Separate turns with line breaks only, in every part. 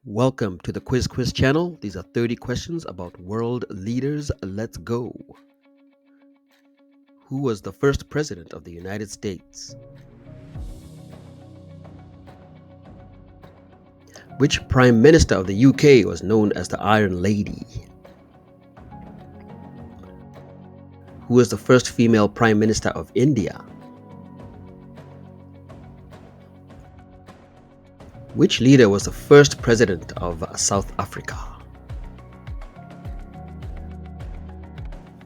Welcome to the Quiz channel. These are 30 questions about world leaders. Let's go. Who was the first president of the United States? Which prime minister of the UK was known as the Iron Lady? Who was the first female prime minister of India? Which leader was the first president of South Africa?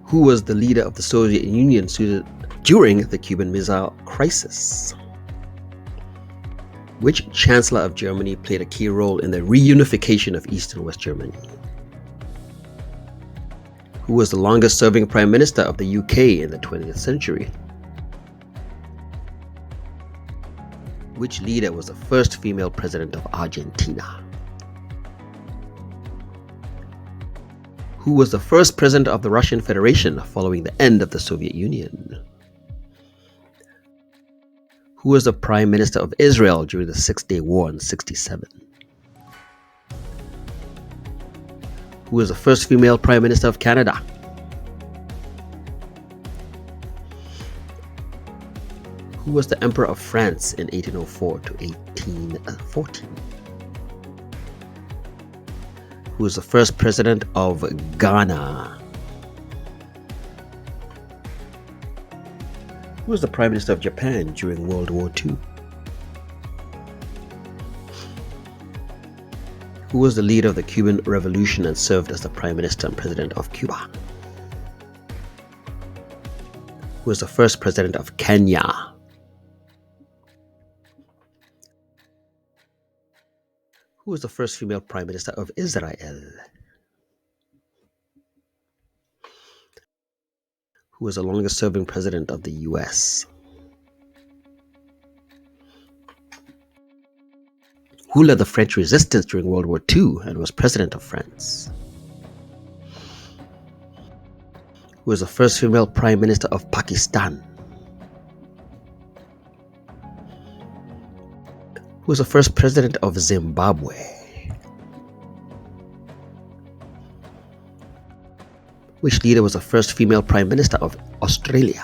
Who was the leader of the Soviet Union during the Cuban Missile Crisis? Which chancellor of Germany played a key role in the reunification of East and West Germany? Who was the longest serving prime minister of the UK in the 20th century? Which leader was the first female president of Argentina? Who was the first president of the Russian Federation following the end of the Soviet Union? Who was the prime minister of Israel during the Six-Day War in 1967? Who was the first female prime minister of Canada? Who was the Emperor of France in 1804 to 1814? Who was the first president of Ghana? Who was the Prime Minister of Japan during World War II? Who was the leader of the Cuban Revolution and served as the Prime Minister and President of Cuba? Who was the first president of Kenya? Who was the first female Prime Minister of Israel? Who was the longest serving president of the US? Who led the French resistance during World War II and was president of France? Who was the first female Prime Minister of Pakistan? Who was the first president of Zimbabwe? Which leader was the first female prime minister of Australia?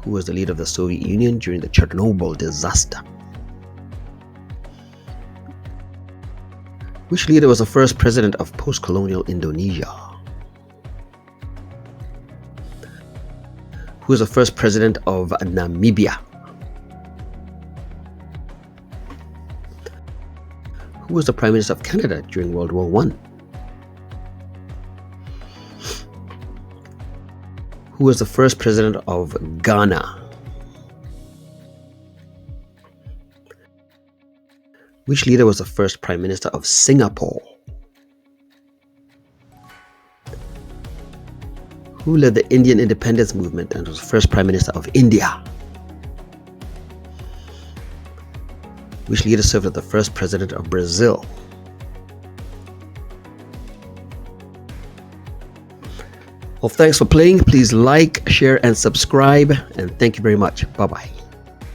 Who was the leader of the Soviet Union during the Chernobyl disaster? Which leader was the first president of post-colonial Indonesia? Who was the first president of Namibia? Who was the Prime Minister of Canada during World War I? Who was the first president of Ghana? Which leader was the first Prime Minister of Singapore? Who led the Indian independence movement and was the first Prime Minister of India? Which leader served as the first president of Brazil? Well, thanks for playing. Please like, share, and subscribe. And thank you very much. Bye-bye.